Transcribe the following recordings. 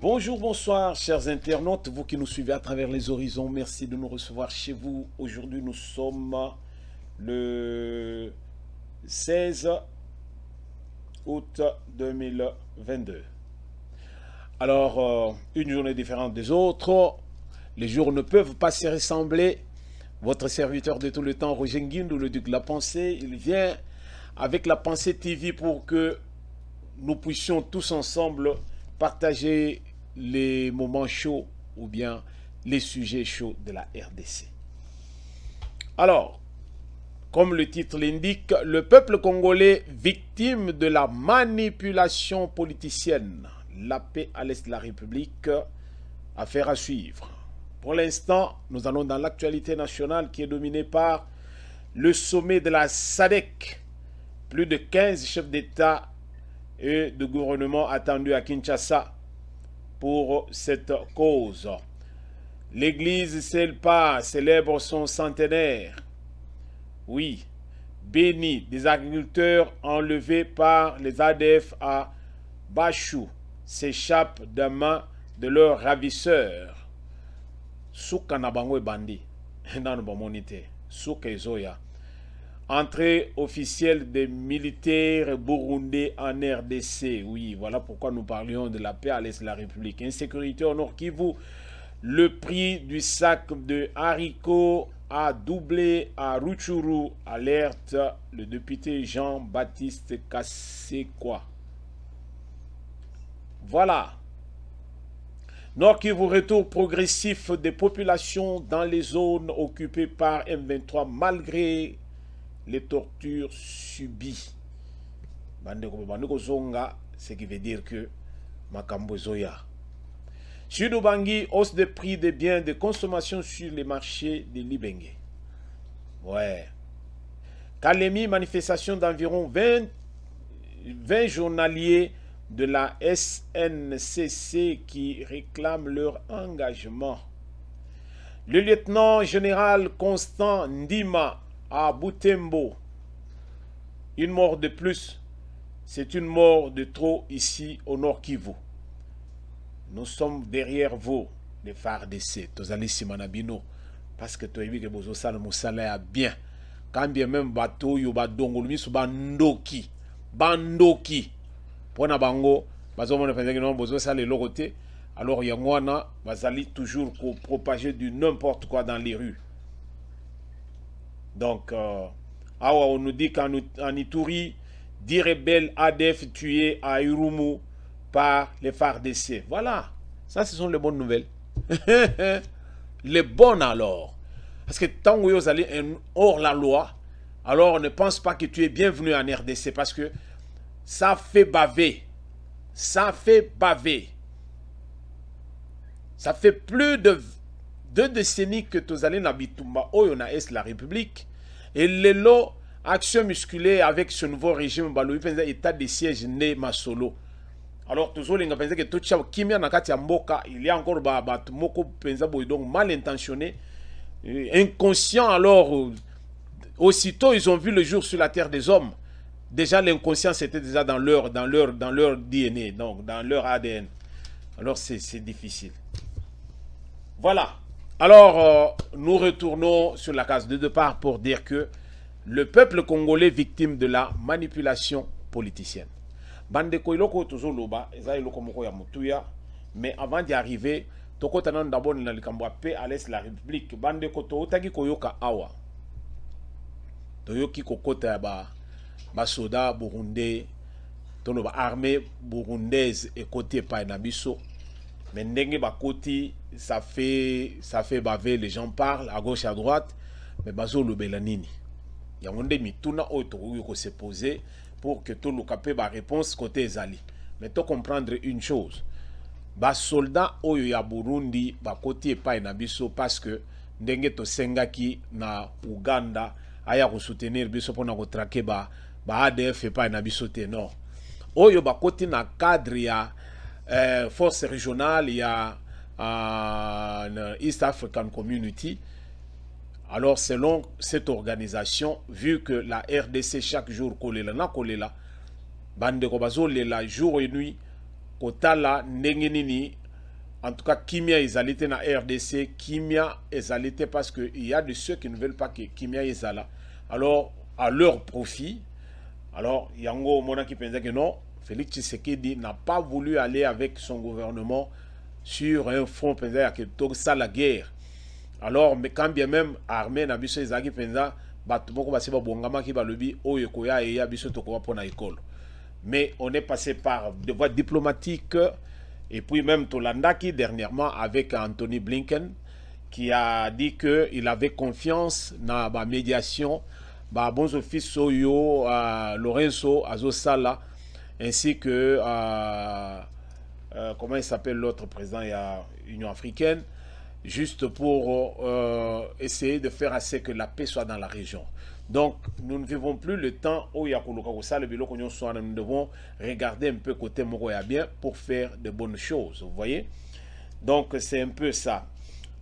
Bonjour, bonsoir, chers internautes, vous qui nous suivez à travers les horizons, merci de nous recevoir chez vous. Aujourd'hui, nous sommes le 16 août 2022. Alors, une journée différente des autres, les jours ne peuvent pas se ressembler. Votre serviteur de tout le temps, Roger Nguindou, le duc de la pensée, il vient avec la Pensée TV pour que nous puissions tous ensemble partager les moments chauds ou bien les sujets chauds de la RDC. Alors, comme le titre l'indique, le peuple congolais victime de la manipulation politicienne. La paix à l'est de la République, affaire à suivre. Pour l'instant, nous allons dans l'actualité nationale qui est dominée par le sommet de la SADC. Plus de 15 chefs d'État et de gouvernement attendus à Kinshasa pour cette cause. L'église Selpa célèbre son centenaire. Oui, béni, des agriculteurs enlevés par les ADF à Bachou s'échappent des mains de leurs ravisseurs. Souka Nabango et Bandi, dans le monité, Souka et Zoya. Entrée officielle des militaires burundais en RDC. Oui, voilà pourquoi nous parlions de la paix à l'est de la République. Insécurité au Nord Kivu. Le prix du sac de haricots a doublé à Rutshuru. Alerte le député Jean-Baptiste Kassekwa. Voilà. Nord Kivu, retour progressif des populations dans les zones occupées par M23 malgré les tortures subies. Bandeko Zonga, ce qui veut dire que Makambo Zoya. Sud Ubangi, hausse des prix des biens de consommation sur les marchés de Libenge. Ouais. Kalemi, manifestation d'environ 20 journaliers de la SNCC qui réclament leur engagement. Le lieutenant-général Constant Ndima à Butembo, une mort de plus, c'est une mort de trop ici au Nord Kivu. Nous sommes derrière vous, les FARDC, Tozali Simanabino, parce que tu as vu que Bozo Sal Moussala bien. Quand bien même bateau, yoba dongolumi sous bandoki, pour na bango, bazo mon pensé que non Bozo Sal est l'autre, alors yangwana, bazali toujours propager du n'importe quoi dans les rues. Donc, on nous dit qu'en Ituri, 10 rebelles ADF tués à Irumu par les FARDC. Voilà, ça ce sont les bonnes nouvelles. Les bonnes alors. Parce que tant que vous allez hors la loi, alors on ne pense pas que tu es bienvenu en RDC parce que ça fait baver. Ça fait baver. Ça fait plus de 2 décennies que tu allez dans Bitumba, où on a est la République, et les lots, action musculaire avec ce nouveau régime, état de siège né Masolo. Alors, toujours, les gens pensent que tout ça, il y a encore donc mal intentionné, inconscient. Alors, aussitôt, ils ont vu le jour sur la terre des hommes. Déjà, l'inconscient, c'était déjà dans leur DNA, donc dans leur ADN. Alors, c'est difficile. Voilà. Alors, nous retournons sur la case de départ pour dire que le peuple congolais victime de la manipulation politicienne. Bandeko iloko toujours loba, eza iloko moko ya mutuya, mais avant d'y arriver, toko tanan d'abord na likambo paix à l'est de la République. Bandeko to otaki koyoka awa. Toyoki kokota ba soda burundais, tono ba armée burundaise et côté pa na biso. Mais ndenge bakoti, ça fait baver, les gens parlent à gauche, à droite, mais bazo le belanini. Il y a un des mituna autre qui se poser pour que tout le capé ba réponse côté Zali. Mais tu comprendre une chose. Ba soldat oyo ya Burundi ba côté pas na biso parce que ndenge to sengaki na Uganda aya ko soutenir biso pona ko traquer ba ADF pas na biso te non. Oyo ba côté na cadre ya force régionale, il y a East African Community. Alors, selon cette organisation, vu que la RDC chaque jour kolela, bande kobazo lela jour et nuit, kotala nengenini, en tout cas, Kimia ezalité na RDC, Kimia ezalité parce qu'il y a de ceux qui ne veulent pas que Kimia ezala. Alors, à leur profit, alors, yango mona qui pensait que non, Félix Tshisekedi n'a pas voulu aller avec son gouvernement sur un front pendant que tout ça la guerre. Alors, mais quand bien même armée na biso ezaki penza batumoko basiba bongama ki balobi oyo koya et ya biso tokoba pona école. Mais on est passé par des voies diplomatiques et puis même Tolandaki dernièrement avec Anthony Blinken qui a dit que il avait confiance dans la médiation ba bons office Soyo Lorenzo Azosala ainsi que comment il s'appelle l'autre président il y a Union africaine, juste pour essayer de faire assez que la paix soit dans la région. Donc nous ne vivons plus le temps où il y a nous devons regarder un peu côté Moroya bien pour faire de bonnes choses, vous voyez. Donc c'est un peu ça.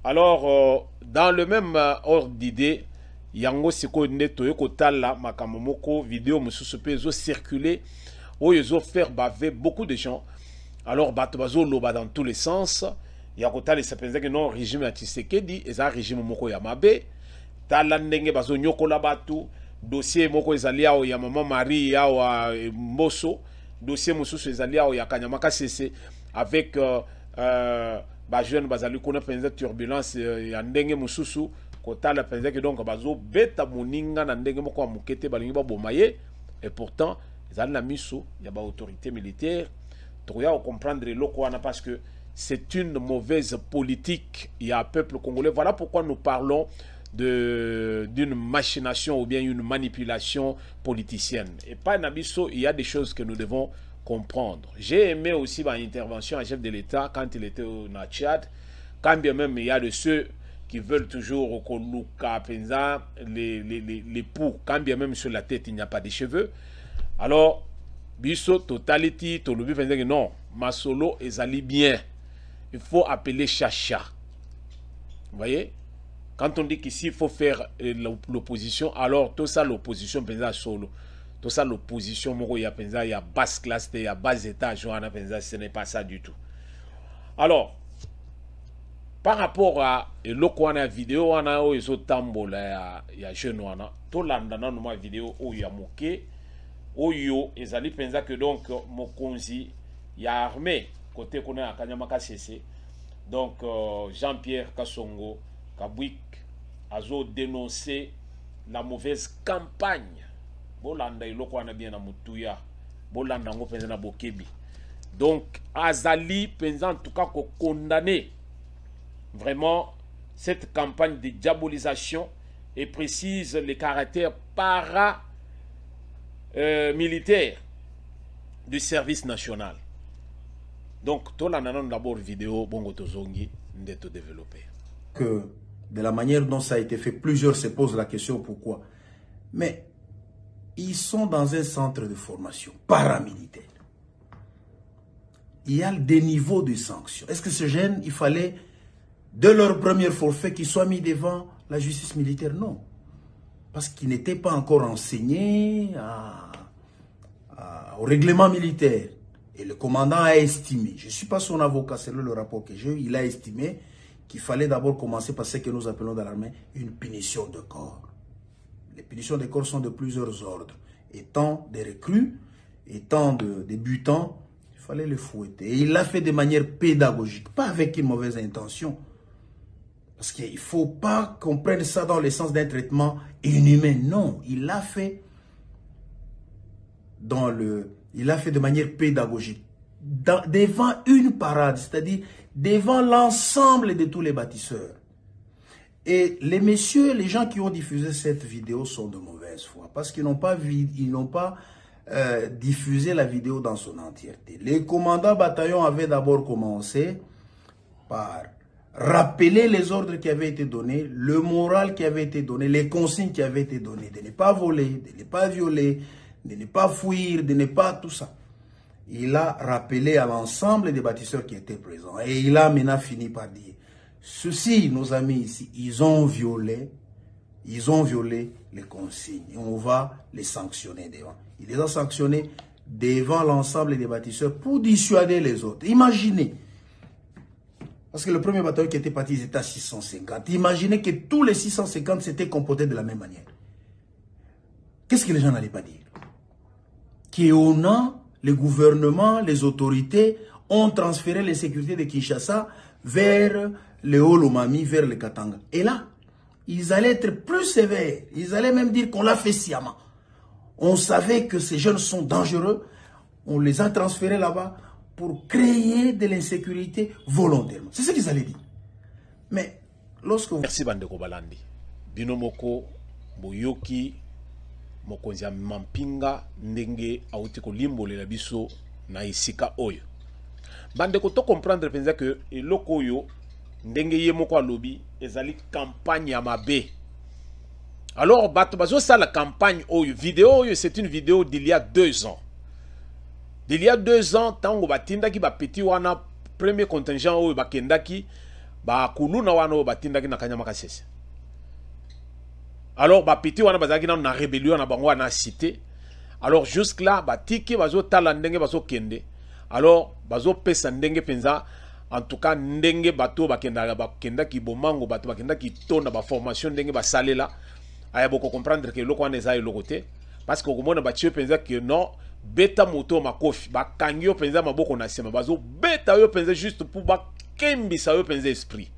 Alors dans le même ordre d'idée, yango siko neto yoko tala makamomoko vidéo mususu pe zo circuler où ils ont fait baver beaucoup de gens. Alors batobazo loba dans tous les sens. Yakota les sapens que non régime à Tshisekedi et ça régime moko ya mabe. Tala ndenge bazo nyokola batu dossier moko ezalia o ya maman Marie ya wa Mboso, dossier mususu ezalia o ya Kanyamaka CC avec ba jeune bazali kona penza turbulence ya ndenge mususu kotala penza que donc bazo beta moninga na ndenge moko mukete balingi ba bomaye et pourtant ezali na miso ya ba autorité militaire to ya comprendre loko wana parce que c'est une mauvaise politique. Il y a un peuple congolais. Voilà pourquoi nous parlons d'une machination ou bien une manipulation politicienne. Et pas Nabiso, il y a des choses que nous devons comprendre. J'ai aimé aussi ma intervention à chef de l'État quand il était au Tchad. Quand bien même il y a de ceux qui veulent toujours au Koluka, Penza, les poux, quand bien même sur la tête il n'y a pas de cheveux. Alors, Biso, totality, Tolubi, Penza, non, ma solo ezali bien. Il faut appeler Chacha. Vous voyez? Quand on dit qu'ici il faut faire l'opposition, alors tout ça l'opposition pensa solo. Tout ça l'opposition, il y a basse classe, il y a bas étage, ce n'est pas ça du tout. Alors, par rapport à l'okwana vidéo, on a eu tambola, il y a jeune, tout l'andana nous vidéo où il y a moqué, où il y a pensa que donc Mokonzi, il y a armé. Côté qu'on a à Kanyamaka CC, donc Jean-Pierre Kassongo, Kabwik, a dénoncé la mauvaise campagne. Bolanda iloko wana bien na mutuya, Bolanda ngo penza na bokebi. Donc Azali penza en tout cas qu'on condamné vraiment cette campagne de diabolisation et précise les caractères militaires du service national. Donc, tout l'ananon d'abord vidéo, bongo tozongi, ndeto développé. Que de la manière dont ça a été fait, plusieurs se posent la question pourquoi. Mais ils sont dans un centre de formation paramilitaire. Il y a des niveaux de sanctions. Est-ce que ces jeunes, il fallait, de leur premier forfait, qu'ils soient mis devant la justice militaire? Non. Parce qu'ils n'étaient pas encore enseignés au règlement militaire. Et le commandant a estimé, je ne suis pas son avocat, c'est le rapport que j'ai eu, il a estimé qu'il fallait d'abord commencer par ce que nous appelons dans l'armée une punition de corps. Les punitions de corps sont de plusieurs ordres. Étant des recrues, étant des débutants, il fallait les fouetter. Et il l'a fait de manière pédagogique, pas avec une mauvaise intention. Parce qu'il ne faut pas qu'on prenne ça dans le sens d'un traitement inhumain. Non, il l'a fait de manière pédagogique. devant une parade, c'est-à-dire devant l'ensemble de tous les bâtisseurs. Et les messieurs, les gens qui ont diffusé cette vidéo sont de mauvaise foi parce qu'ils n'ont pas diffusé la vidéo dans son entièreté. Les commandants bataillons avaient d'abord commencé par rappeler les ordres qui avaient été donnés, le moral qui avait été donné, les consignes qui avaient été données, de ne pas voler, de ne pas violer, de ne pas fuir, de ne pas tout ça. Il a rappelé à l'ensemble des bâtisseurs qui étaient présents. Et il a maintenant fini par dire, ceux-ci, nos amis ici, ils ont violé les consignes. Et on va les sanctionner devant. Il les a sanctionnés devant l'ensemble des bâtisseurs pour dissuader les autres. Imaginez. Parce que le premier bataillon qui était parti, ils étaient à 650. Imaginez que tous les 650 s'étaient comportés de la même manière. Qu'est-ce que les gens n'allaient pas dire? Qu'on a, le gouvernement, les autorités ont transféré les sécurités de Kinshasa vers le Haut-Lomami, vers le Katanga. Et là, ils allaient être plus sévères. Ils allaient même dire qu'on l'a fait sciemment. On savait que ces jeunes sont dangereux. On les a transférés là-bas pour créer de l'insécurité volontairement. C'est ce qu'ils allaient dire. Mais lorsque vous... Merci Bandeko Balandi. Binomoko, Boyoki, Mokonzi Mampinga, Ndenge, Aotiko Limbo, le Labiso, na Isika Oyo. Bandeko to comprendre penza que eloko oyo ndenge ye moko alobi ezali campagne ya mabe. Alors bato bazo ça la campagne oyo vidéo oyo c'est une vidéo d'il y a 2 ans. D'il y a 2 ans tango batindaki ba petit wana premier contingent oyo bakendaki ba kuluna wana oyo batindaki na Kanyama Kasese. Alors ba petit wana bazaki na rébellion na bango na cité. Alors jusque là batiki bazo tala ndenge bazo kende. Alors bazo pesa ndenge penza en tout cas ndenge bato bakenda ki bomango bato bakenda ki tonda ba formation ndenge ba salela aya boko comprendre que loko wana eza eloko te parce que komona ba tio penza que non beta moto makofi ba kangi yo penza maboko na sema bazo beta yo penza juste pour ba kembisa yo penza esprit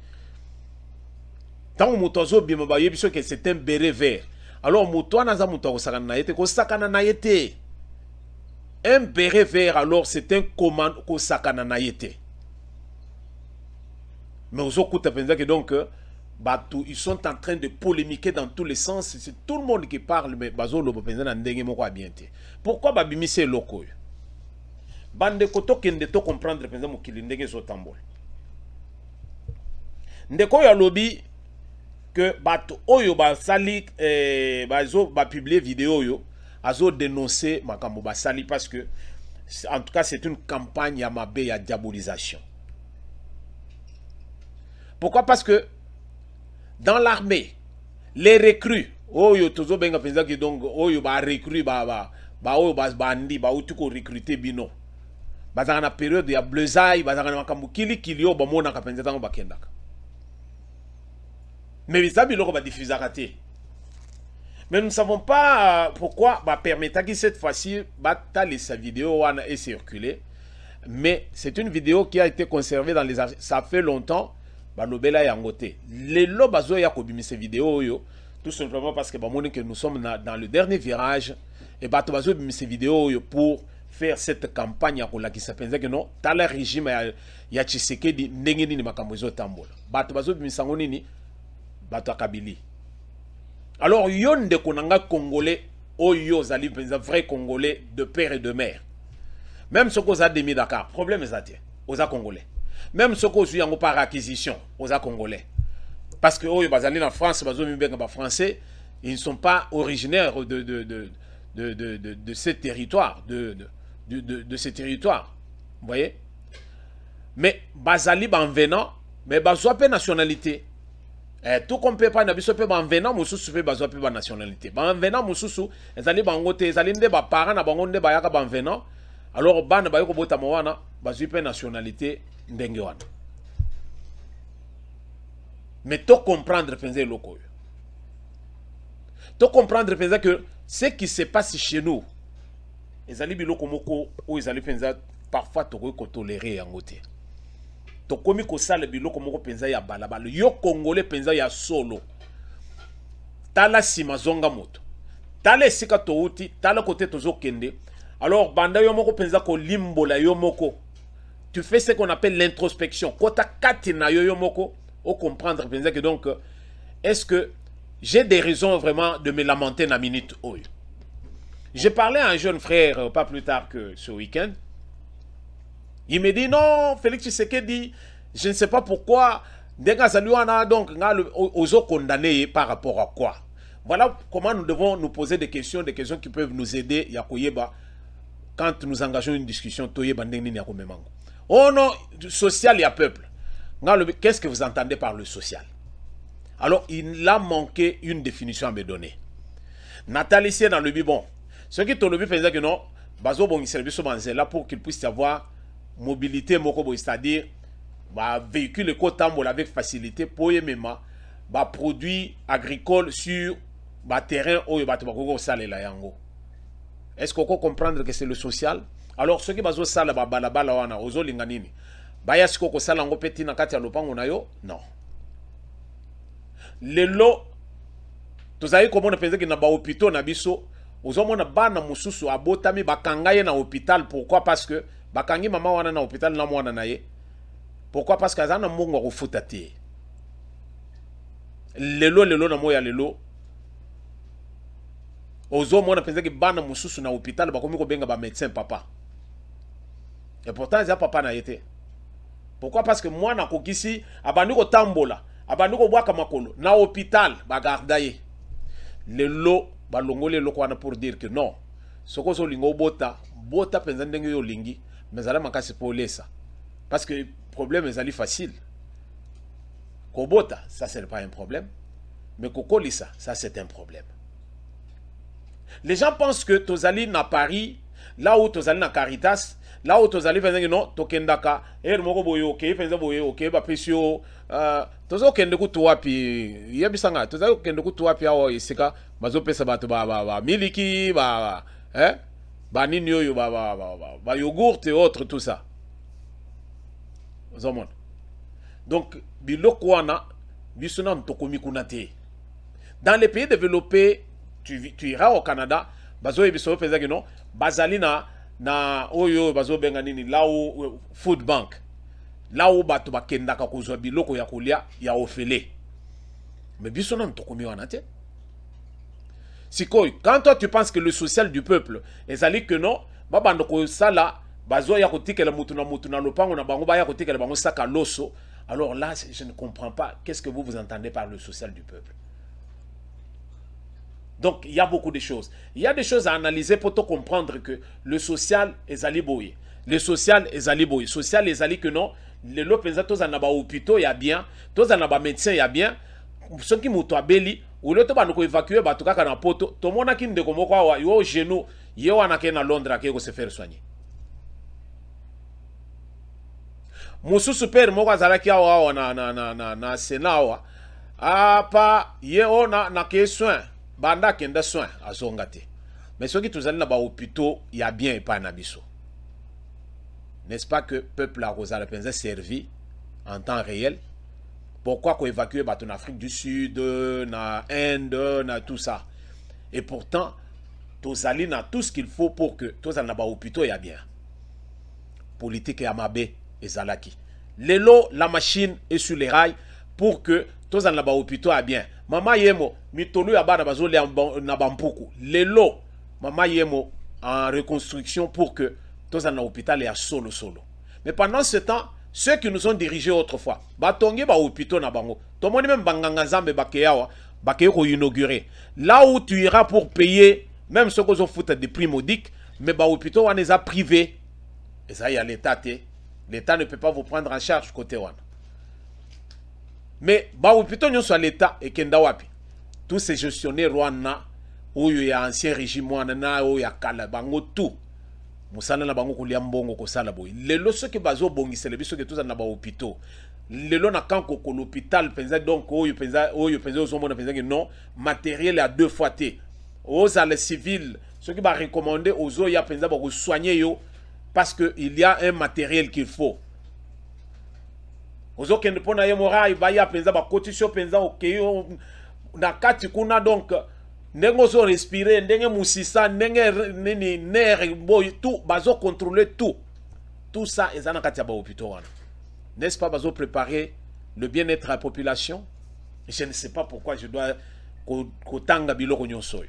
tant moto zo bima ba yebiso que c'est un béret vert. Alors moto wana za moto ko sakana na yete un béret vert, alors c'est un commande au sakana na yete. Mais aux autres, que donc, ils sont en train de polémiquer dans tous les sens. C'est tout le monde qui parle, mais pourquoi babimise loko? Bande koto kende to comprendre penza mokili ndenge zo tambol. Ndeko ya lobi que bato oyo ba sali bazo ba publier vidéo yo. Azo dénoncer makambo basali parce que en tout cas c'est une campagne à mabe ya diabolisation. Pourquoi? Parce que dans l'armée les recrues oyo tozo benga penza ki donc oyo ba recrues oyo bandi ba utuko recruter bino bazanga na période ya bleusaille bazanga na makambo kili yo bamona ka penza tango bakendaka mais bisabi loko ba diffuser raté. Mais nous ne savons pas pourquoi permettre que cette fois-ci sa vidéo est circulée. Mais c'est une vidéo qui a été conservée dans les archives. Ça fait longtemps. Lobela yangote. Les lobazo ya kobimi ces vidéos tout simplement parce que nous sommes dans le dernier virage et bazo bimi ces vidéos pour faire cette campagne qui s'appelle que non dans le régime ya Tshisekedi ndenge nini makambo zo tambola. Bazo bimi sango nini bato Kabili. Alors, yon de konanga congolais, oyo zali penza vrai congolais de père et de mère. Même ce qu'on a demi Dakar, problème est aux congolais. Même ce qu'on a par acquisition, aux congolais. Parce que oyo bazali en France, bazomi benga français, ils ne sont pas originaires de ces territoires, de ces territoires. Vous voyez? Mais bazali en venant, mais bazoa pe nationalité. Tout comme peut pas nabiso pe ban venant mususu pe bazwa pe ba nationalité. Ban venant mususu ezali bango te ezali nde ba parents na bango nde ba yaka ban venant. Alors bana ba yoko bota mwana bazwi pe nationalité ndenge wana. Mais to comprendre penser loko. To comprendre penser que ce qui se passe chez nous ezali biloko moko ou ezali penser parfois to ko tolérer yango te. Tokomi ko sala biloko moko penza ya balabala yo congolais penza ya solo tala sima zonga moto tala esika touti tala kote tozo kende alors banda yo moko penza ko limbola yo moko tu fais ce qu'on appelle l'introspection. Kota katina yoyo moko, au comprendre que donc, est-ce que j'ai des raisons vraiment de me lamenter dans la minute oyo? J'ai parlé à un jeune frère pas plus tard que ce week-end. Il me dit non, Félix Tshisekedi, je ne sais pas pourquoi, donc, aux autres condamnés par rapport à quoi. Voilà comment nous devons nous poser des questions qui peuvent nous aider, Yakoyeba, quand nous engageons une discussion. Oh non, social, il y a peuple. Qu'est-ce que vous entendez par le social? Alors, il a manqué une définition à me donner. Nathalie, ici dans le bibon. Ce qui est au lobby, que non, bazo bon service là pour qu'il puisse y avoir mobilité, c'est-à-dire véhicule éco-tambour avec facilité pour y même produits agricoles sur terrain où il va yango. Est-ce qu'on peut comprendre que c'est le social? Alors, ceux qui bazo sala balabala wana ozo linganini. Baya siko ko sala ngo peti na kati ya lopango na yo? Non. Lelo tozali komona penza ki na ba hôpitaux na biso ozomona bana mususu abotami bakangaye na hôpital. Pourquoi? Parce que bakangi mama wana na hôpital na mwana na ye. Pourquoi? Parce que azana mungu akufuta te. Lelo na moya lelo ozomona penza ki bana mususu na hôpital bakomi ko benga ba médecin papa. Et pourtant il y a papa na yete. Pourquoi? Parce que moi na kokisi abandi ko tambola, abandi ko bwaka makolo na hôpital bagardaye. Lelo balongole loko wana pour dire que non. Soko so lingo bota penza ndenge yo lingi, mais ala makasi pour lesa. Parce que le problème est facile. Kobota, ça c'est pas un problème, mais kokolisa, ça c'est un problème. Les gens pensent que tozali na Paris, là où tozali na Caritas, là où tozali penza non, tokendaka, moko boyo ke penza boyo ke ba pesio tozo kende ku tuwapi yebisanga tozo kende ku tuwapi awo isika bazo pesa bato ba miliki ba nini yoyo ba yogourt et autres tout ça. Donc biloko wana bisona mtokomi kunate. Dans les pays développés, tu iras au Canada, bazo ebiso penza que non, bazali na oyo bazo benga nini là où food bank. Là où bato bakendaka kozwa biloko ya kolia ya ofele. Mais bisona mtokomi wana te. Sikoy, quand toi tu penses que le social du peuple est allé que non, babando ko sala bazo ya kotikela mutu na lopango na bango ba ya kotikela bango saka loso. Alors là, je ne comprends pas qu'est-ce que vous entendez par le social du peuple. Donc, il y a beaucoup de choses. Il y a des choses à analyser pour te comprendre que le social est allé boyer. Le social est allé boyer. Social est allé que non. Les lopéza, tous en a hôpitaux, il y a bien. Tous en a médecins, il y a bien. Ceux qui m'ont abeli, ou le temps nous évacuer, bah tout cas quand on poto, tout le monde a qui ne découvre quoi, yo genou, yo en a qui à Londres qui se faire soigner. Musu super moko zalaki awa na Sénat apa ye ona na ke soin banda kenda soin azonga te. Mais ceux qui tozali na ba hôpitaux il y a bien et pas na biso. N'est-ce pas que peuple a Rosala penza servi en temps réel? Pourquoi qu'on évacue bateau en Afrique du Sud, na Inde, na tout ça? Et pourtant tozali na tout ce qu'il faut pour que tozali na ba hôpitaux il y a bien. Politique et amabe ezalaki. Lelo, la machine est sur les rails pour que tous en hôpitaux a bien. Mama yemo, mitolu abana bazole na bampuku. Lelo, mama yemo en reconstruction pour que tous en hôpital est solo. Mais pendant ce temps, ceux qui nous ont dirigés autrefois, batongi ba hôpitaux na bango. Tomoni même banganga zambe bakeyawa, bakeyoko inaugurer. Là où tu iras pour payer, même ceux qui ont foutu des prix modiques, mais ba hôpitaux on les a privés. Et ça y a l'État. L'État ne peut pas vous prendre en charge côté one. Mais bah plutôt nous soit l'État et kenda wapi. Tous ces gestionnaires wana où il y a ancien régime wana où il y a kala bango tout. Musala na bango kulia mbongo ko sala boy. Lelo ceux qui bazo bongi c'est les biso que tous na ba hôpitaux. Lelo na kanko ko l'hôpital penza donc où il penza aux hommes penza que non matériel à 2 fois té. Aux allées civils ceux qui va recommander aux autres ya penza ba ko soigner yo. Parce qu'il y a un matériel qu'il faut. Ozo kende pona ye mora ibaya penza ba cotisation penza okeyo na kati kuna donc ndengo zo respirer ndenge musisa ndenge nini nerf boy tout bazo contrôler tout. Tout ça, ils ont un hôpital. N'est-ce pas, bazo préparer le bien-être à la population? Je ne sais pas pourquoi je dois kotanga biloko nyonso.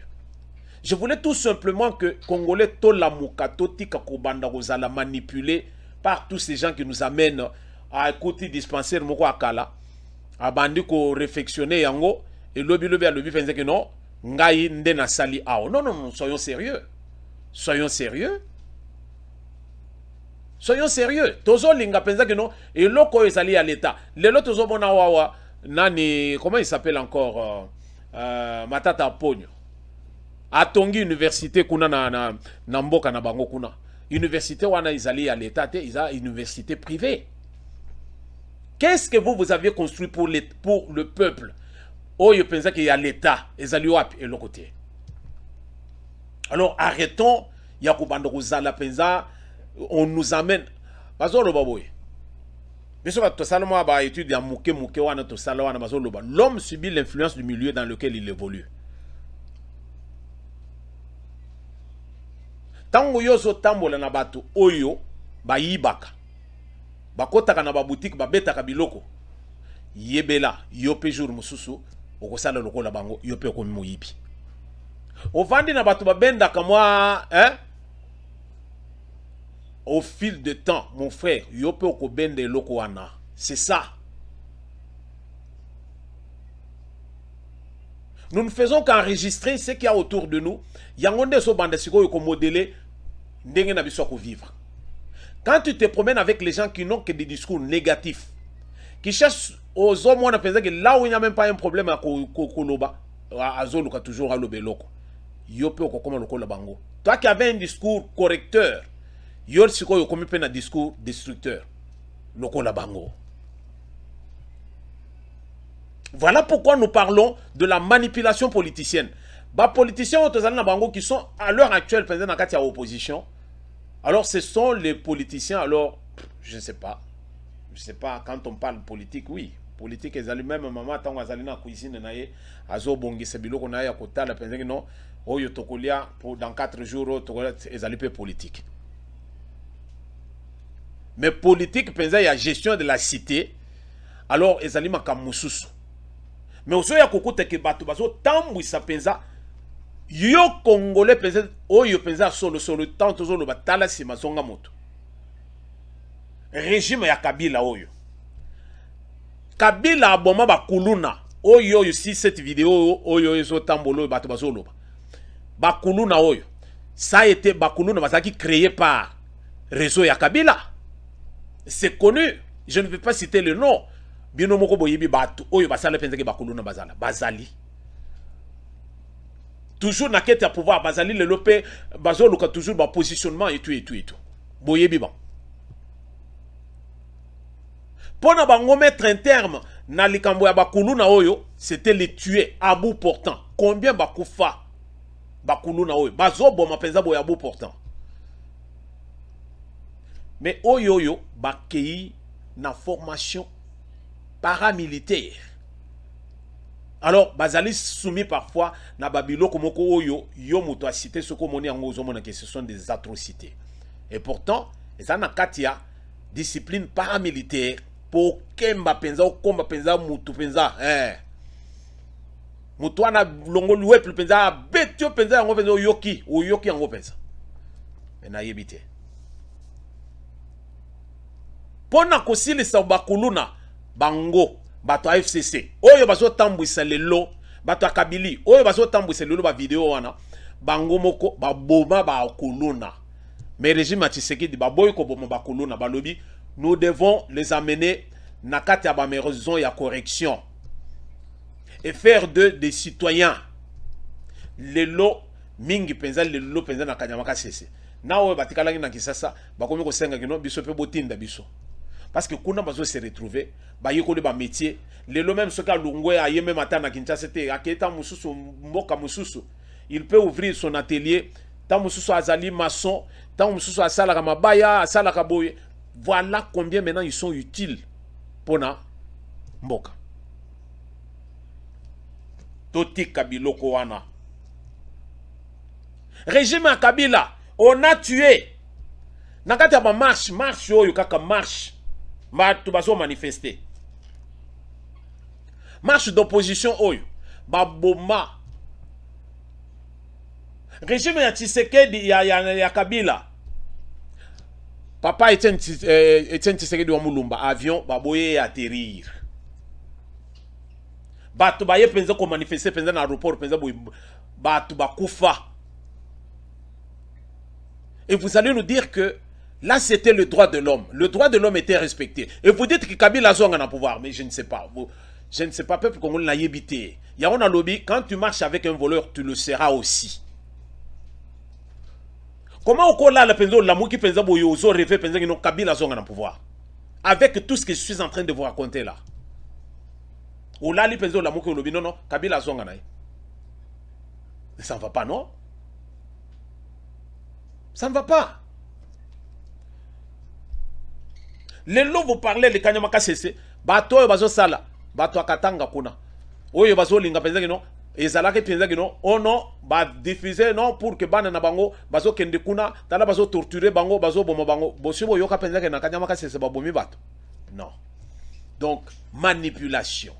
Je voulais tout simplement que Congolais to la mukato tika kobanda kozala manipulé par tous ces gens qui nous amènent à côté dispensaire moko akala abandi ko réfectionner yango et lobi penser que non ngai nde na sali ao. Non, soyons sérieux. Soyons sérieux. Soyons sérieux. Tozo linga pensa que non et loko ezali à l'état. Lelo tozo bona wawa nani comment il s'appelle encore Matata Pogno. Atongi université kuna na mboka na bango kuna. Université wana izali à l'état te isa université privée. Qu'est-ce que vous avez construit pour le peuple? Oh, je pense qu'il y a l'État, et le côté. Alors arrêtons, on nous amène. L'homme subit l'influence du milieu dans lequel il évolue. Tango yozo tambola na bato oyo ba yibaka. Bakotaka na ba boutique ba betaka biloko. Yebela yope jour mususu okosala lokola bango yope ko moyibi. Ovandi na bato ba benda kamwa au fil de temps mon frère yope ko bende loko wana. C'est ça. Nous ne faisons qu'enregistrer ce qu'il y a autour de nous. Yangonde so bande siko ko modeler ndenge na biso ko vivre. Quand tu te promènes avec les gens qui n'ont que des discours négatifs, qui cherchent aux hommes, on a pensé que là où il n'y a même pas un problème à Koloba, à Zoluka toujours à l'Obeloko, Yope au Kokoma Lokola Bango. Toi qui avais un discours correcteur, Yol Siko Yokomi Pen un discours destructeur, Lokola Bango. Voilà pourquoi nous parlons de la manipulation politicienne. Les politiciens Bango qui sont à l'heure actuelle, pendant la carte opposition. Alors ce sont les politiciens, alors je ne sais pas. Je ne sais pas, quand on parle politique, oui. Politique, ils allaient même, maman, tant qu'ils allaient dans la cuisine, azo bongi se biloko na ya kota la penze que non, oyo tokolia pour dans 4 jours, ils allaient faire politique. Mais politique, penze ya gestion de la cité, alors ils allaient makamususu. Mais aussi ya kokote ke bato bazo tambu sa penza yo Congolais penza oyo penza solo tant solo batala sima songa moto. Régime ya Kabila oyo. Kabila aboma bakuluna. Oyo si cette vidéo oyo ezo tambolo bato bazolo. Bakuluna oyo. Ça a été bakuluna bazaki créé par réseau ya Kabila. C'est connu. Je ne vais pas citer le nom. Bino moko boyebi bato oyo basala penza ke bakuluna bazala. Bazali. Toujours na quête à pouvoir bazali le lopé bazolo ka toujours ba positionnement et tout. Boyebi ba. Pour nous mettre un terme na likambo ya bakuluna oyo, c'était les tuer à bout portant. Combien bakufa bakuluna oyo bazobo mapenza boya bout portant. Mais oyo bakei na formation paramilitaire. Alors bazali soumis parfois na babilo komoko oyo yo moto a cité ce ko moni yango ozomona que ce sont des atrocités. Et pourtant, ça na katia discipline paramilitaire. Pour kemba penza komba penza mutu penza mutu ana longo luwe penza betio penza yango penza yoki yango penza na yebite pona kosilisa bakuluna bango bato FCC oyo bazo tambwisa lelo bato akabili oyo bazo tambwisa lelo ba video wana bango moko baboma bakuluna mais régime Tshisekedi baboy ko boma bakuluna balobi. Nous devons les amener na kati ya ba maison ya correction et faire d'eux des citoyens. Lelo mingi penza lelo penza na kanyamaka sese. Na oyo batikalangi na Kisasa bakomi ko senga kino biso pe botinda biso. Parce que kuna bazo se retrouver ba yekole ba métier lelo même soka lungwe aye même ata na Kinshasa te aketa mususu mboka mususu il peut ouvrir son atelier tant mususu azali maçon tant mususu asala ka mabaya asala ka boye. Voilà combien maintenant ils sont utiles pour na mboka. Toti Kabiloko wana. Régime à Kabila, on a tué nakati ya ba marche oyo kaka marche bato bazo manifester marche d'opposition oyo baboma régime ya Tshisekedi ya Kabila papa Etienne Tshisekedi wa Mulumba avion baboye atterrir bato baye penza ko manifester penza na aéroport penza boy bato bakufa. Et vous allez nous dire que là c'était le droit de l'homme. Le droit de l'homme était respecté. Et vous dites que Kabila zonga na pouvoir, mais je ne sais pas. Je ne sais pas, peuple congolais l'a yébité. Il y a un lobby, quand tu marches avec un voleur, tu le seras aussi. Comment au là la penzo la mouki penza boyo zo rêver penza que non Kabila zonga na pouvoir. Avec tout ce que je suis en train de vous raconter là. Ou là li penzo la mouki lobby non Kabila zonga na. Ça ne va pas non? Ça ne va pas. Les lots vous parlez les kanyamaka cessé. Bato yo bazo sala. Bato akatanga kuna. Oyo bazo linga penza que non. Ezalaki penza que non. Oh non. Ba diffuser non pour que bana na bango. Bazo kende kuna. Tala bazo torturer bango. Bazo bomo bango. Bosibo yoka penza que na kanyamaka cessé babomi bato. Non. Donc, manipulation.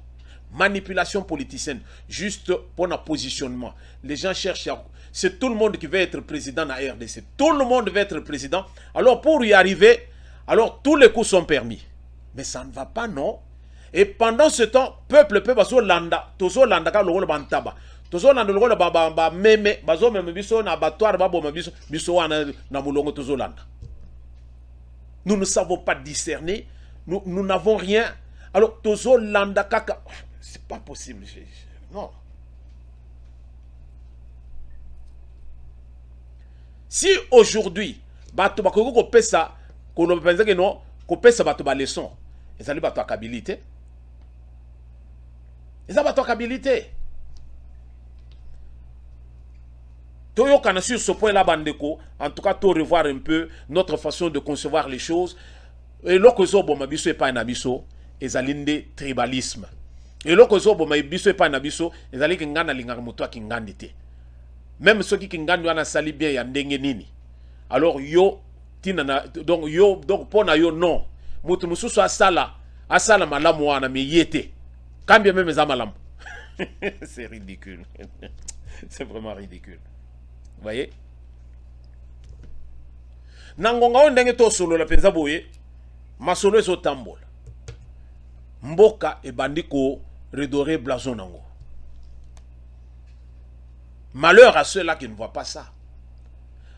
Manipulation politicienne. Juste pour un positionnement. Les gens cherchent à... C'est tout le monde qui veut être président dans la RDC. Tout le monde veut être président. Alors pour y arriver, alors tous les coups sont permis. Mais ça ne va pas, non? Et pendant ce temps, peuple peut baso landa, tozo landa ka lolo bantaba. Tozo landa lolo ba meme, bazo meme biso na abattoir ba boma biso biso na mulongo tozo landa. Nous ne savons pas discerner, nous n'avons rien. Alors tozo landa kaka, c'est pas possible. Non. Si aujourd'hui, bato bakoko ko pesa, ko no penza que non, ko pesa bato ba leçon. Ezali bato akabilité. Ezali bato akabilité. Toyo kana sur ce point là bandeko, en tout cas to revoir un peu notre façon de concevoir les choses. Et lokozo boma biso e pa na biso, ezali nde tribalisme. Et lokozo boma biso e pa na biso, ezali ki ngana linga moto akingandi te. Même ceux qui ngandou ana sali bien ya ndenge nini. Alors yo tina donc yo donc pona yo non. Mutu mususu asala malamu wana me yete. Kambia même za malamu. C'est ridicule. C'est vraiment ridicule. Vous voyez? Nangonga on ndenge to solo la penza boye. Masolo ezo tambola. Mboka e bandiko redorer blason nango. Malheur à ceux-là qui ne voient pas ça.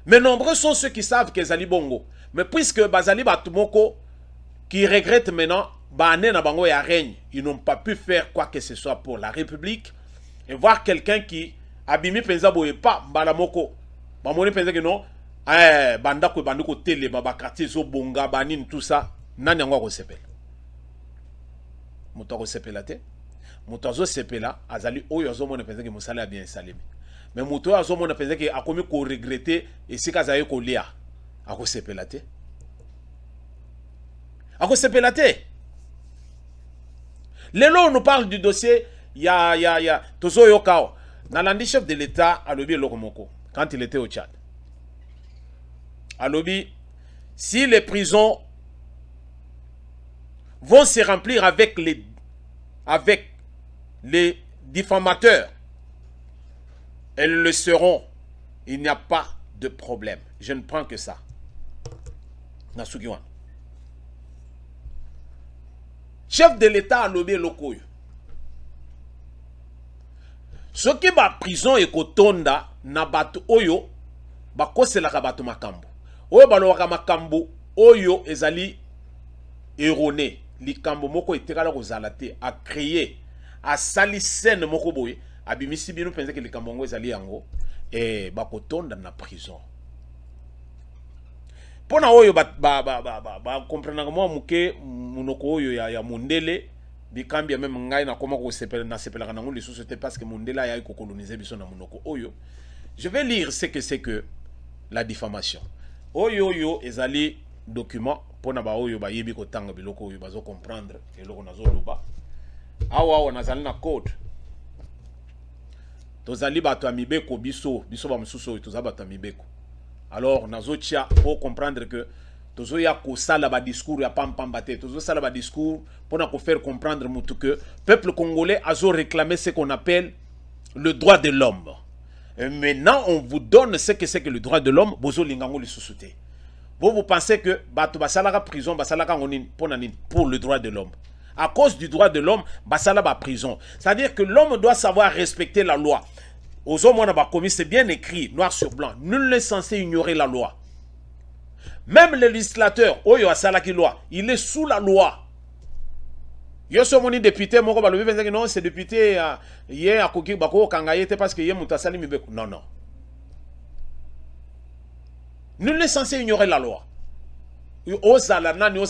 Mais nombreux sont ceux qui savent que Zali Bongo. Mais puisque Bazali Batumoko, qui regrette maintenant, Bané na Bango ya règne, ils n'ont pas pu faire quoi que ce soit pour la République. Et voir quelqu'un qui abimi penza boye pas Balamoko. Bamoni penza que non, bandako bandoko télé, babakati zo bonga, banin tout ça, nani yango ko sepela. Muto ko sepela te. Muto zo sepela, azali oyo zo mona penza que musala bien salimi. Mais muto azo mona penza que akomi ko regretter et si kazaye ko lia. Ako sepela te. Ako sepela te. Lelo on nous parle du dossier ya Tozo Yokao. Nalandi chef de l'État à Lobi Lokomoko quand il était au Tchad. À Lobi, si les prisons vont se remplir avec les diffamateurs, elles le seront. Il n'y a pas de problème. Je ne prends que ça. Nasugiwan. Chef de l'État à Lobi Lokoyo. Ce qui ba prison et kotonda na batu oyo ba kosela ka batu makambo. Oyo ba loka makambo oyo ezali erroné. Likambo moko etekala kozala te a créer a sali scène moko boye abimisi bino penza ke likambo ngo ezali yango e ba kotonda na prison. Pona oyo ba comprendre moi muke munoko oyo ya mundele bikambi même ngai na koma ko sepela na sepela na ngoli société parce que mundela ya ko coloniser biso na munoko oyo. Je vais lire ce que c'est que la diffamation. Oyo ezali document pona ba oyo ba yebi ko tanga biloko oyo bazo comprendre eloko nazo loba. Awa nazali na code. Tozali bato amibeko biso ba mususu oyo tozaba bato amibeko. Alors nazo tia pour comprendre que tozo ya ko sala ba discours ya pam pam baté tozo sala ba discours pour na ko faire comprendre mutu que peuple congolais a réclamé ce qu'on appelle le droit de l'homme. Et maintenant on vous donne ce que c'est que le droit de l'homme, bozo lingango li susute. Vous pensez que bato basalaka prison basalaka ngonin pour le droit de l'homme. À cause du droit de l'homme, basala ba prison. C'est-à-dire que l'homme doit savoir respecter la loi. Aux hommes on a commis, c'est bien écrit noir sur blanc. Nul n'est censé ignorer la loi. Même le législateur, oyo asalaki loi, il est sous la loi. Yo so moni député moko balobi benzaki non, c'est député yé akoki bako kangayete parce que yé mutasali mibeko. Non non. Nul n'est censé ignorer la loi. Ozalanani,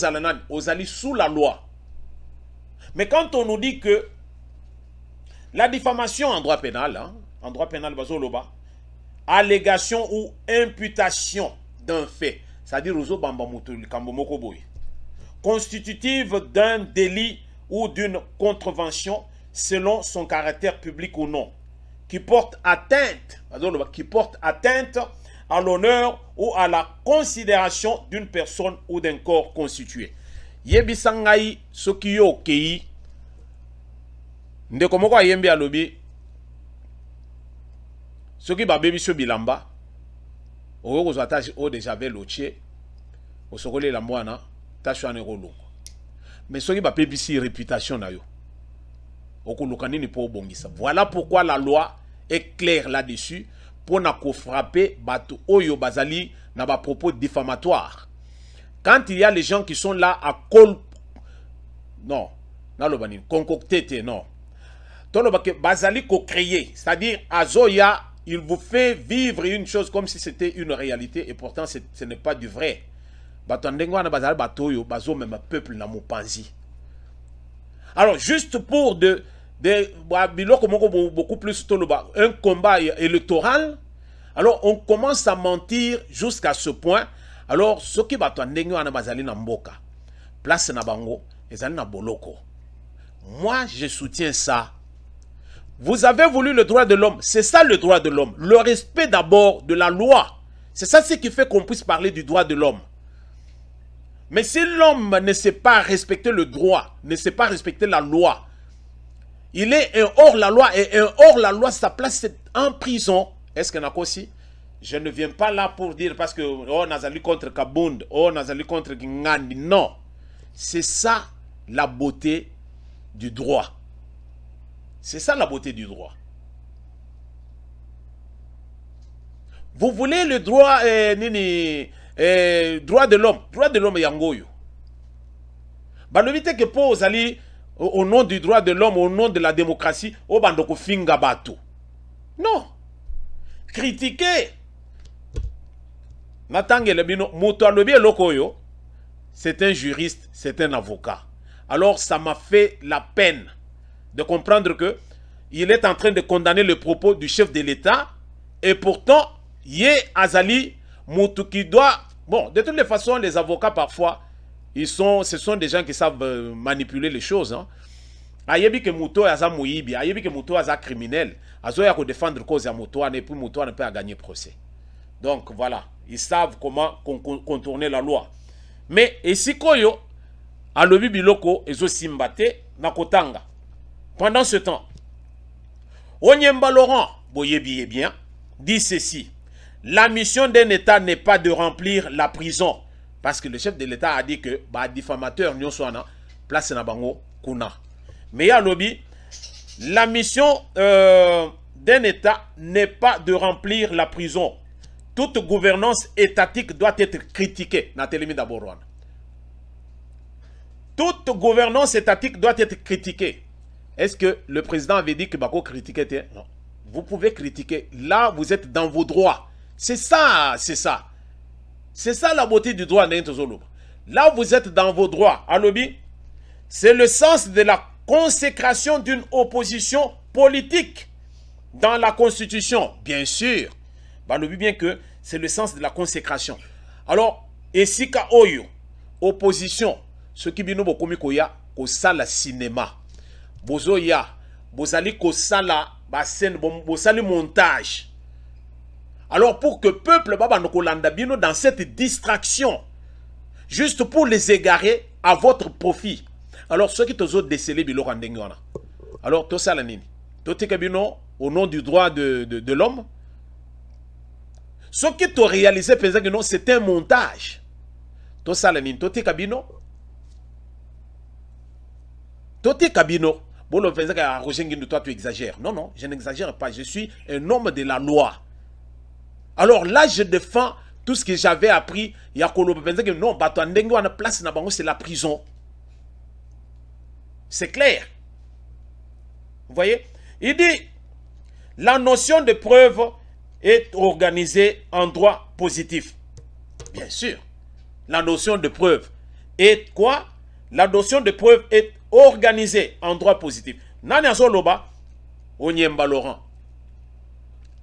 ozali sous la loi. Mais quand on nous dit que la diffamation en droit pénal, en droit pénal, allégation ou imputation d'un fait, c'est-à-dire constitutive d'un délit ou d'une contravention selon son caractère public ou non, qui porte atteinte à l'honneur ou à la considération d'une personne ou d'un corps constitué. Yebisangai sokiyo kei ndeko moko ayembi alobi soki ba bebi so bilamba o ko attache o déjà ve lotier o sokole la mwana tashwane kolungu mais soki ba bebi si réputation na yo o ko lukanini po bongisa. Voilà pourquoi la loi est claire là-dessus pour na ko frapper bato oyo bazali na ba propos diffamatoires. Quand il y a les gens qui sont là à concocter, non. Bazali co-créer, c'est-à-dire Azoya, il vous fait vivre une chose comme si c'était une réalité et pourtant ce n'est pas du vrai. Alors juste pour beaucoup plus un combat électoral, alors on commence à mentir jusqu'à ce point. Alors, ce qui va bazali na mboka, place na bango, ezali na boloko. Moi, je soutiens ça. Vous avez voulu le droit de l'homme. C'est ça le droit de l'homme. Le respect d'abord de la loi. C'est ça ce qui fait qu'on puisse parler du droit de l'homme. Mais si l'homme ne sait pas respecter le droit, ne sait pas respecter la loi, il est un hors-la-loi et un hors-la-loi, sa place c'est en prison. Est-ce qu'il y en a aussi? Je ne viens pas là pour dire parce que oh Nazali contre Kabund, oh Nazali contre Gingandi. Non. C'est ça la beauté du droit. C'est ça la beauté du droit. Vous voulez le droit droit de l'homme. Droit de l'homme yangoyo. Balobite que pour aller au nom du droit de l'homme, au nom de la démocratie, au bandoko finga bato. Non. Critiquer. C'est un juriste, c'est un avocat. Alors ça m'a fait la peine de comprendre que il est en train de condamner le propos du chef de l'État et pourtant Yé Azali Moutou qui doit... Bon, de toutes les façons, les avocats parfois, ce sont des gens qui savent manipuler les choses. Ayebi que Moutou aza mouibi, ayebi que Moutou aza criminel, azoya ko défendre cause à Moutou et puis Moutou ne peut pas gagner procès. Donc voilà, ils savent comment contourner la loi. Mais ici koyo alobi biloko ezo simbate na kotanga. Pendant ce temps, Onyemba Laurent boyebi bien dit ceci: la mission d'un État n'est pas de remplir la prison, parce que le chef de l'État a dit que bah diffamateur nyoswana place na bango kuna. Mais à lobby, la mission d'un État n'est pas de remplir la prison. Toute gouvernance étatique doit être critiquée. Toute gouvernance étatique doit être critiquée. Est-ce que le président avait dit que Bako critiquait? Non. Vous pouvez critiquer. Là, vous êtes dans vos droits. C'est ça, c'est ça. C'est ça la beauté du droit. Là, vous êtes dans vos droits. À lobby, c'est le sens de la consécration d'une opposition politique dans la Constitution. Bien sûr. Bah, le bien que c'est le sens de la consécration. Alors, Esika Oyo, opposition, ce qui bino bokomi koya, ko sala cinéma. Bozoya, bozali ko sala basen, bozali montage. Alors, pour que le peuple baba no kolanda bino dans cette distraction, juste pour les égarer à votre profit. Alors, ceux qui ont décelé biloko ndenge wana. Alors, tout ça la nini. Tout kabino au nom du droit de l'homme. Ceux qui ont réalisé pensant que non, c'était un montage. Tout ça la nini. Tout kabino. Tout kabino. Bon, le pensant que Roger Nguindou, toi tu exagères. Non, non, je n'exagère pas. Je suis un homme de la loi. Alors là, je défends tout ce que j'avais appris. Il y a que non, bato ndenge wana place na bango c'est la prison. C'est clair. Vous voyez? Il dit, la notion de preuve est organisée en droit positif. Bien sûr. La notion de preuve est quoi? La notion de preuve est organisée en droit positif. Nani Azoloba, Onyemba Laurent,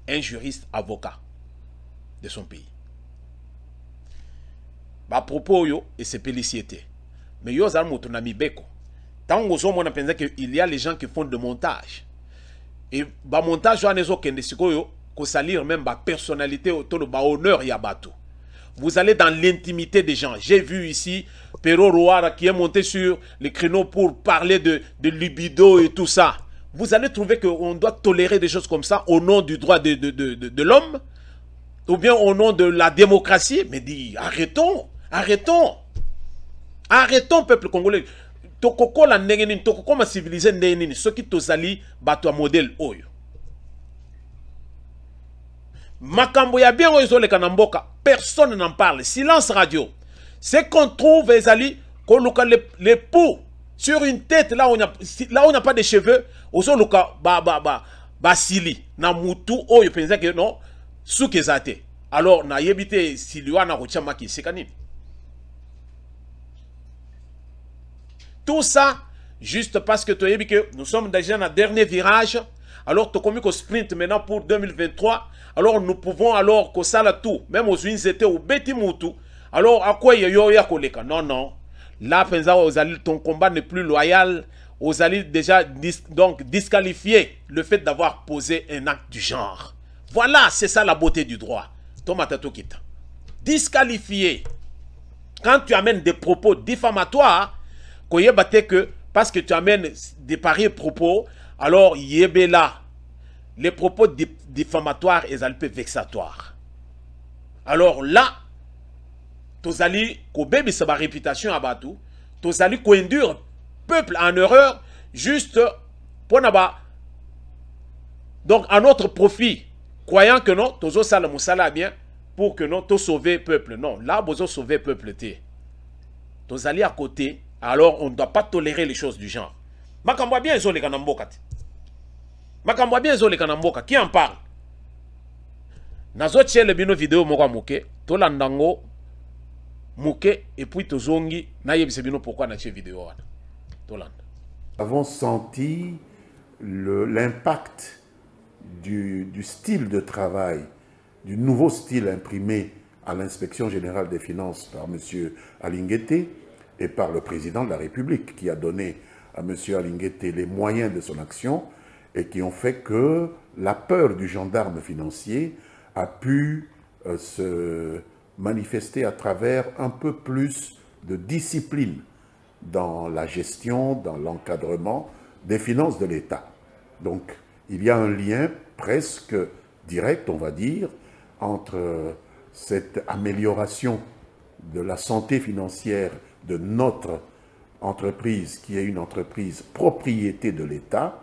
un juriste avocat de son pays. Ba propos yo et ses félicités. Mais yo zan motonami beko. Tant on a pensé qu'il y a les gens qui font de montage. Et ba montage on ezo kende sikoyo ko salir même ba personnalité autour ba honneur ya bato. Vous allez dans l'intimité des gens. J'ai vu ici Pero Roara qui est monté sur les créneaux pour parler de libido et tout ça. Vous allez trouver qu'on doit tolérer des choses comme ça au nom du droit de l'homme ou bien au nom de la démocratie. Mais dit, arrêtons, arrêtons. Arrêtons, peuple congolais. Tokoko la ndengenin, tokoko ma civilisé ndengenin. Ce qui tozali bato modèle oyo. Makambo ya bien oyo le kanamboka. Personne n'en parle. Silence radio. C'est qu'on trouve Ezali, qu'on look les poux sur une tête là où on n'a pas de cheveux. Ozo luka basili na mutu oyo penza que non soukezate. Alors na yebite siliwa na rochama ki sekani. Tout ça juste parce que tu as dit que nous sommes déjà dans le dernier virage. Alors tu as commis qu'on sprint maintenant pour 2023. Alors nous pouvons alors que ça là tout même aux unités au beti mutu. Alors, à quoi yo ya koleka? Non, non. Là, ton combat n'est plus loyal. Aux alliés déjà donc disqualifier le fait d'avoir posé un acte du genre. Voilà, c'est ça la beauté du droit. Tomatato kita. Disqualifié. Quand tu amènes des propos diffamatoires, que parce que tu amènes des pareils propos, alors yébela. Les propos diffamatoires et peu vexatoires. Alors là, tozali ko bébé sa réputation à Batou, tozali ko induire peuple en erreur juste pour naba donc à notre profit, croyant que non tozo sala musala bien pour que non to sauver peuple. Non, là bozo sauver peuple té. Tozali à côté, alors on ne doit pas tolérer les choses du genre. Makambo bien zo le kanamboka. Makambo bien zo le kanamboka, qui en parle? Nazo tchele bino vidéo moko moke, to landango Mouké et puis Tozongi, pourquoi na vidéo. Nous avons senti l'impact du style de travail, du nouveau style imprimé à l'inspection générale des finances par M. Alinguete et par le président de la République qui a donné à M. Alinguete les moyens de son action et qui ont fait que la peur du gendarme financier a pu se manifester à travers un peu plus de discipline dans la gestion, dans l'encadrement des finances de l'État. Donc, il y a un lien presque direct, on va dire, entre cette amélioration de la santé financière de notre entreprise, qui est une entreprise propriété de l'État,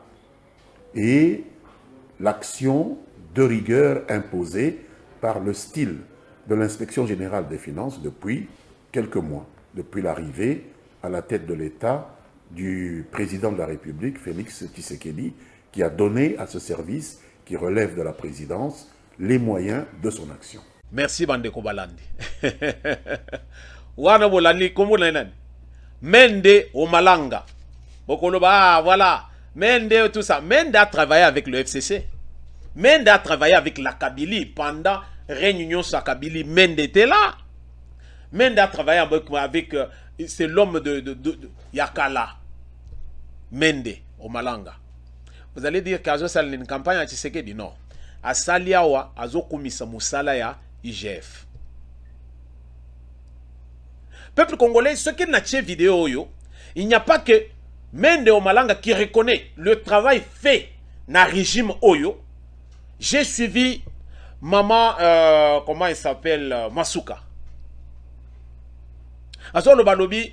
et l'action de rigueur imposée par le style de l'inspection générale des finances depuis quelques mois, depuis l'arrivée à la tête de l'État du président de la République, Félix Tshisekedi, qui a donné à ce service qui relève de la présidence les moyens de son action. Merci Bandeko Balandi. Wana bolandi komuna Mende au Malanga. Bokoloba, voilà. Mende tout ça. Mende a travaillé avec le FCC. Mende a travaillé avec la Kabylie pendant réunion sur Kabylie. Mende était là. Mende a travaillé avec c'est l'homme de Yakala. Mende au Malanga. Vous allez dire qu'Azo Sal une campagne à Tshisekedi, non. A Saliawa, Azo Kumisa Musala ya IGF. Peuple congolais, ce qui n'a pas vidéo, il n'y a pas que Mende Omalanga qui reconnaît le travail fait dans le régime Oyo. J'ai suivi maman, comment il s'appelle, Masuka. Alors le balobi,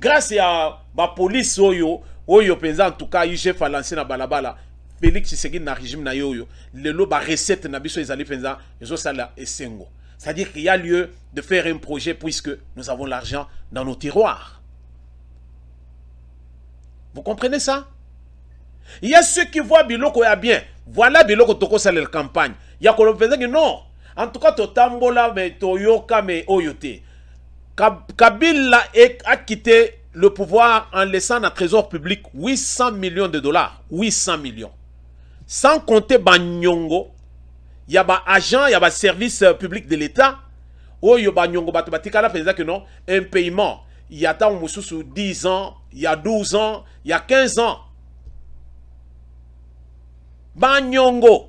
grâce à la police Oyo, en tout cas, il chef à lancé na balabala. Félix Tshisekedi na régime na yoyo, le loba recette na biso ezali penza, ezo sala esengo. C'est-à-dire qu'il y a lieu de faire un projet puisque nous avons l'argent dans nos tiroirs. Vous comprenez ça? Il y a ceux qui voient Biloko ya bien. Voilà Biloko toko sala la campagne. Il y a qu'on pensa que non. En tout cas, Totambola mais Toyoka mais Oyote. Kabila a quitté le pouvoir en laissant un trésor public 800 millions de dollars. 800 millions. Sans compter Banyongo, il y a des agents, il y a des services publics de l'État. Oh, il y a Banyongo, que non, un paiement. Il y a 10 ans, il y a 12 ans, il y a 15 ans. Banyongo.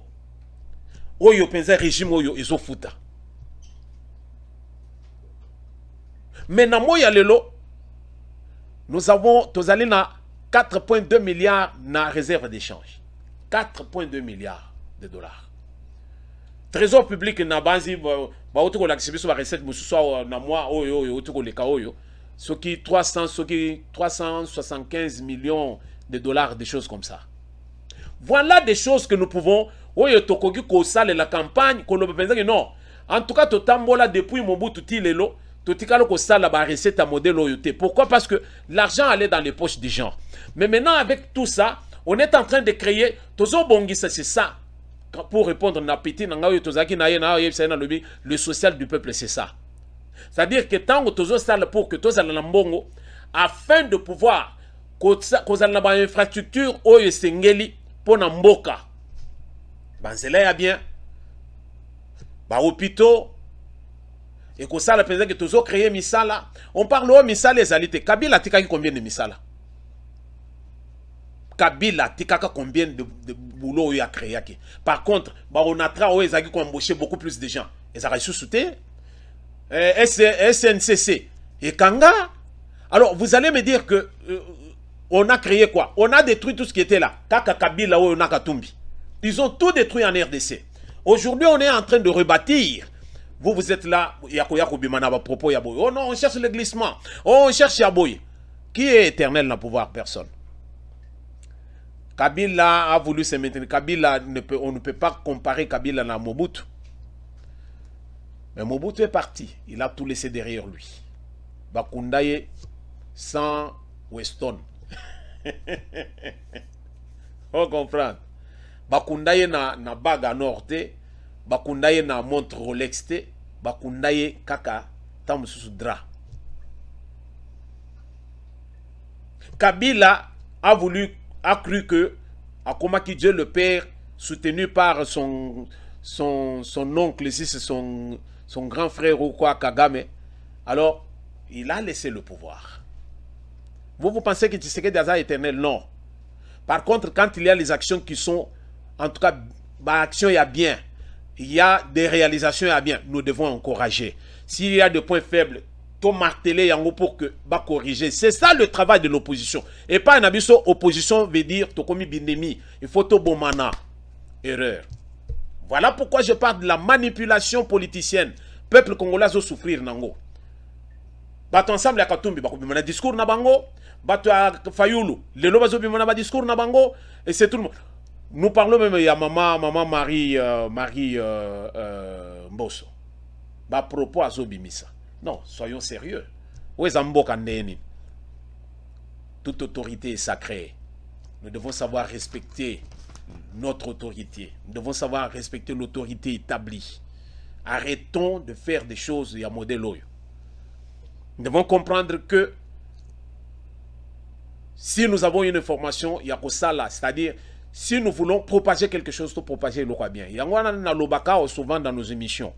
Oh, il y a un régime, oh, ils ont foutu. Maintenant, nous avons 4,2 milliards dans réserve d'échange. 4,2 milliards de dollars. Trésor public na banzi ba otoko l'accepter sur la recette mususo na moi otoko le kaoyo ce qui 375 millions de dollars, des choses comme ça. Voilà des choses que nous pouvons oyo tokoki ko sale la campagne ko lo penza que non. En tout cas totambola depuis Mobutu tilelo totikalo ko sala ba recette à modèle oyote. Pourquoi? Parce que l'argent allait dans les poches des gens. Mais maintenant avec tout ça, on est en train de créer Tozo Bongisa, c'est ça. Pour répondre à l'appétit, le social du peuple, c'est ça. C'est-à-dire que tant que Tozo sale pour que Tozo Lambongo, afin de pouvoir causer une infrastructure ou sengeli pour Namboka. Banzela ya bien. Ba hôpitaux. Et que ça, la que Tozo créé Misala. On parle de Misala les alités. Kabila tika combien de Misala? Kabila tikaka combien de boulot il a créé. Par contre, on a embauché beaucoup plus de gens. Ils ont ressuscité. SNCC et Kanga. Alors, vous allez me dire que on a créé quoi? On a détruit tout ce qui était là. Kaka Kabila ou Nakatumbi. Ils ont tout détruit en RDC. Aujourd'hui, on est en train de rebâtir. Vous êtes là. Oh non, on cherche le glissement. Oh, on cherche Yaboy. Qui est éternel dans le pouvoir? Personne. Kabila a voulu se maintenir. Kabila, on ne peut pas comparer Kabila à Mobutu. Mais Mobutu est parti. Il a tout laissé derrière lui. Bakundaye sans Weston. On comprend. Bakundaye na bague à norte. Bakundaye na montre Rolex. Bakundaye kaka tamususu dra. Kabila a cru que Akomaki Dieu le Père, soutenu par son oncle, ici c'est son grand frère ou quoi, Kagame, alors il a laissé le pouvoir. Vous pensez que Tshisekedi est éternel? Non. Par contre, quand il y a les actions qui sont, en tout cas, action il y a bien, il y a des réalisations il y a bien, nous devons encourager. S'il y a des points faibles, to marteler yango pour que ba corriger. C'est ça le travail de l'opposition. Et pas un abisso opposition veut dire to komi bindemi. Il faut to bomana. Erreur. Voilà pourquoi je parle de la manipulation politicienne. Peuple congolais doit souffrir nango. Bato ensemble ya Katumbi ba bimana discours na bango, bato ya Fayulu, le lo bazo bimana ba discours na bango et c'est tout le monde. Nous parlons même ya maman Marie Mbosso. Ba propos azo bimisa. Non, soyons sérieux. Toute autorité est sacrée. Nous devons savoir respecter notre autorité. Nous devons savoir respecter l'autorité établie. Arrêtons de faire des choses à modèle. Nous devons comprendre que si nous avons une information, il y a que ça là. C'est-à-dire, si nous voulons propager quelque chose, nous propager le quoi bien. Il y a un lobaka souvent dans nos émissions.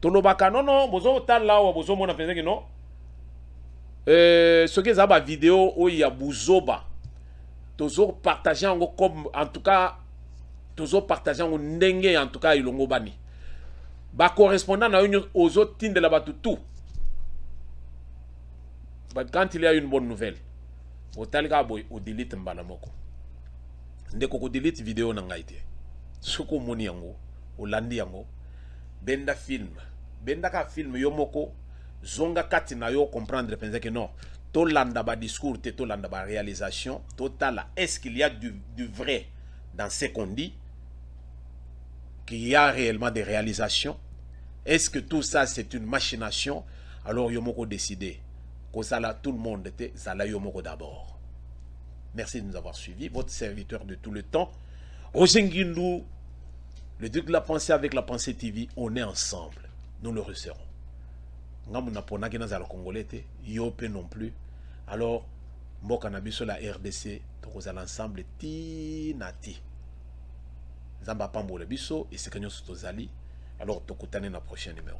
Tolobaka non bozo tal là ou bozo mona penser que non ce que ça ba vidéo où il y a bozoba tozo partager comme en tout cas tozo partager en ndenge en tout cas ilongo bani ba correspondant na une aux autres tinde la batu tout quand il y a une bonne nouvelle, au talga boy au delete mbalamoko. Ndeko ko delete vidéo na ngaite. Suko moni yango, o landi yango. Benda film. Benda ka film yomoko zonga kati na yo comprendre penser que non. To landa ba discours te to landa ba réalisation totale. Est-ce qu'il y a du vrai dans ce qu'on dit? Qu'il y a réellement des réalisations? Est-ce que tout ça c'est une machination? Alors yomoko décidé. Que ça là tout le monde était ça là yomoko d'abord. Merci de nous avoir suivis. Votre serviteur de tout le temps, Roger Nguindou, le Duc de la Pensée avec la Pensée TV, on est ensemble. Nous le resserrons. Ngamuna pona ki nazala congolais te, yope non plus. Alors, mboka na biso la RDC, tokozala ensemble ti nati. Zamba pambo le biso, et c'est kanyo sotozali. Alors, tokutane na prochain numéro.